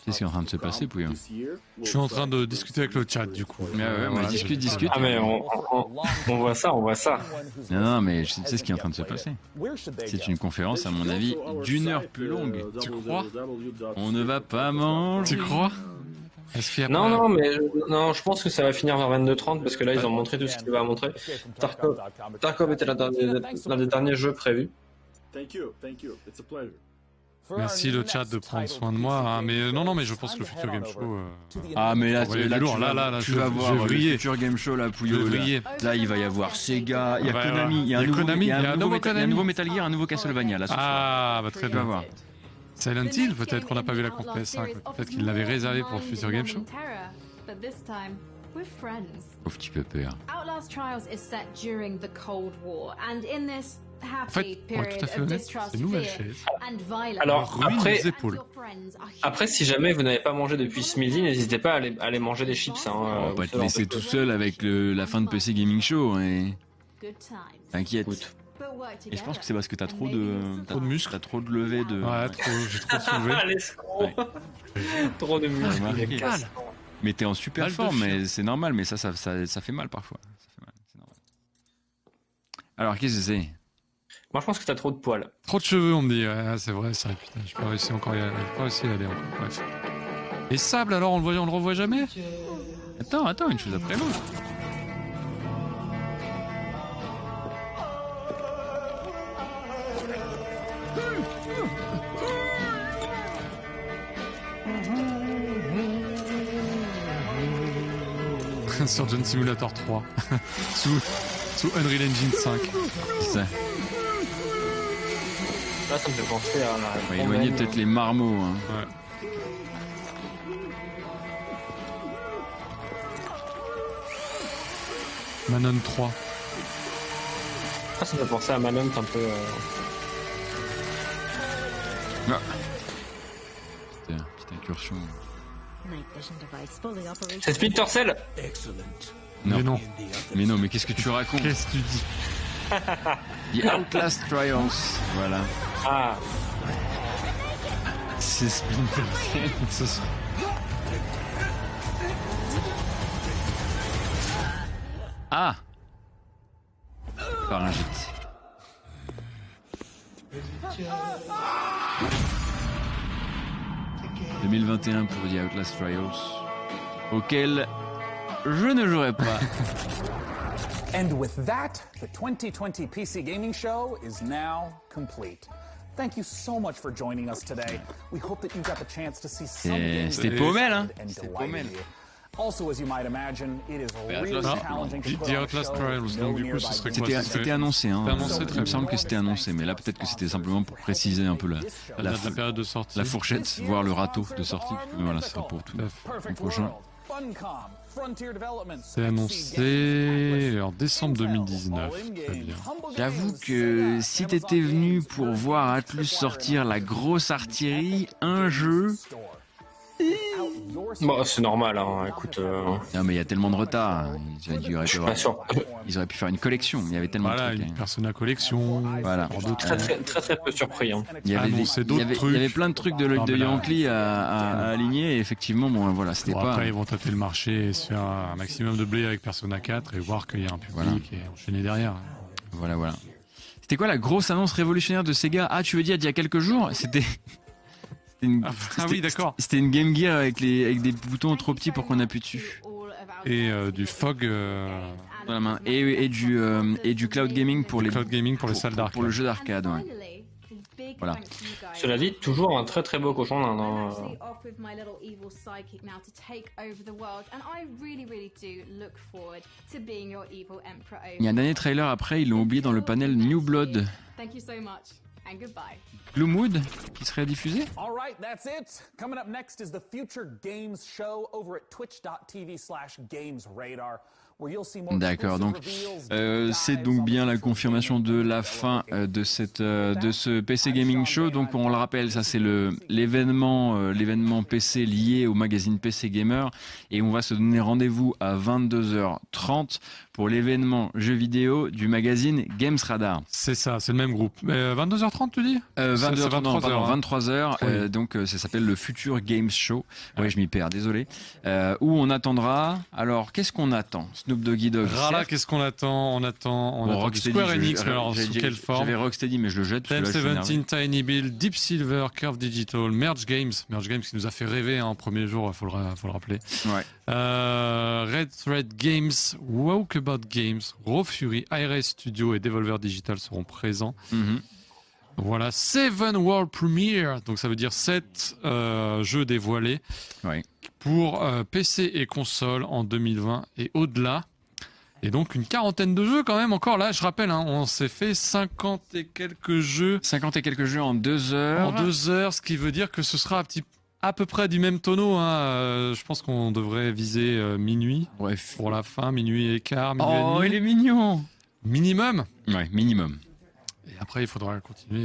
Qu'est-ce qui est en train de se passer, Pouillon? Je suis en train de discuter avec le chat, du coup. Ouais, mais discute. Ah mais on voit ça. Non, mais je sais ce qui est en train de se passer. C'est une conférence, à mon avis, d'1 heure plus longue. Tu crois? On ne va pas manger. Tu crois? Non, je pense que ça va finir vers 22h30 parce que là ils ont montré tout ce qu'ils avaient à montrer. Tarkov était l'un des derniers jeux prévus. Merci le chat de prendre soin de moi, hein. Mais non, mais je pense que le Future Game Show... Ah mais là, ouais, là, lourd, tu vas voir le Future Game Show, là, Pouillot. Là, il va y avoir Sega, il y a Konami, il y a un nouveau Metal Gear, un nouveau Castlevania. Là, ah, bah très bien. Tu vas voir. Silent Hill, peut-être qu'on n'a pas vu la compte PS5, peut-être qu'il l'avait réservé pour le Future Game Show. Pauvre petit pépère. En fait, pour être tout à fait honnête, c'est une nouvelle chaise. Alors après, si jamais vous n'avez pas mangé depuis ce midi, n'hésitez pas à aller manger des chips. On va pas te laisser tout seul avec la fin de PC Gaming Show. Hein. T'inquiète. Et je pense que c'est parce que t'as trop de muscles, t'as trop de levées de. Ouais, j'ai trop soulevé. L'escroc. Trop de muscles. Mais t'es en super forme, mais c'est normal. Mais ça fait mal parfois. Ça fait mal, c'est normal. Alors qu'est-ce que c'est? Moi, je pense que t'as trop de poils. Trop de cheveux, on me dit. Ouais, c'est vrai, ça. Putain, j'ai pas réussi encore. J'ai pas réussi à y aller encore. Bref. Et Sable, alors, on le revoit jamais? Attends, une chose après l'autre. Sur John Simulator 3. sous Unreal Engine 5. C'est ça. Là, ça me fait penser à... On va éloigner peut-être les marmots. Hein. Ouais. Manon 3. Ah, ça me fait penser à Manon un peu... Ah. Petite incursion. C'est Splinter Cell. Non. Mais qu'est-ce que tu racontes? Qu'est-ce que tu dis? The Outlast Trials. Voilà. Ah. C'est Splinter Cell. Ah. Pharyngite. « 2021 pour The Outlast Trials, auquel je ne jouerai pas. » And with that, the 2020 PC Gaming Show is now complete. Thank you so much for joining us today. We hope that you got the chance to see some games C'était Paumel, hein? and C'était delighted Paumel. you. Also, as you might imagine, it is really challenging to put The on a Outlast show Trials, donc du coup, ce serait quoi? C'était annoncé, hein. Annoncé, Il me semble que c'était annoncé, mais là peut-être que c'était simplement pour préciser un peu la période de sortie. la fourchette, voire le râteau de sortie. Mais voilà, ce sera pour tout le prochain. C'est annoncé en décembre 2019. Très bien. J'avoue que si t'étais venu pour voir Atlus sortir la grosse artillerie, un jeu... Bon, c'est normal, hein. Écoute. Non, mais il y a tellement de retard. Je suis pas sûr. Ils auraient pu faire une collection. Il y avait tellement de trucs. Une Persona Collection. Voilà. Très peu surpris. Hein. Il y avait plein de trucs de l'œil de Yankee à aligner. Et effectivement, bon, voilà, c'était pas. Après, ils vont tâter le marché et se faire un maximum de blé avec Persona 4 et voir qu'il y a un public et enchaîner derrière. Voilà. C'était quoi la grosse annonce révolutionnaire de Sega? Ah, tu veux dire d'il y a quelques jours? Oui, d'accord. C'était une Game Gear avec des boutons trop petits pour qu'on appuie dessus. Et du FOG dans la main. Et du cloud gaming pour les salles d'arcade. Pour le jeu d'arcade, ouais. Voilà. Cela dit, toujours un très très beau cochon. Il y a un dernier trailer après, ils l'ont oublié dans le panel New Blood. Gloomwood qui serait diffusé. All right, that's it. Coming up next is the Future Games Show over at twitch.tv/gamesradar. D'accord, donc c'est donc bien la confirmation de la fin de ce PC Gaming Show. Donc on le rappelle, ça c'est l'événement PC lié au magazine PC Gamer, et on va se donner rendez-vous à 22h30 pour l'événement jeux vidéo du magazine Games Radar. C'est ça, c'est le même groupe. 22h30 tu dis 23h. Oui. Donc ça s'appelle le Future Games Show. Ouais, je m'y perds, désolé. Où on attendra. Alors qu'est-ce qu'on attend? Snoop Doggy Dogg. Rala, qu'est-ce qu'on attend? On attend du Square Enix, mais alors sous quelle forme? J'avais Rocksteady, mais je le jette. 1017, Tiny Build, Deep Silver, Curve Digital, Merge Games qui nous a fait rêver en premier jour, il faut le rappeler. Ouais. Red Thread Games, Walkabout Games, Raw Fury, IRS Studio et Devolver Digital seront présents. Voilà, 7 World Premiere, donc ça veut dire 7 jeux dévoilés pour PC et console en 2020 et au-delà. Et donc une quarantaine de jeux quand même encore. Là, je rappelle, on s'est fait 50 et quelques jeux. 50 et quelques jeux en 2 heures. En 2 heures, ce qui veut dire que ce sera à peu près du même tonneau. Je pense qu'on devrait viser minuit. Bref. Pour la fin, minuit et quart, minuit et demi. Oh, il est mignon. Minimum. Ouais, minimum. Et après, il faudra continuer.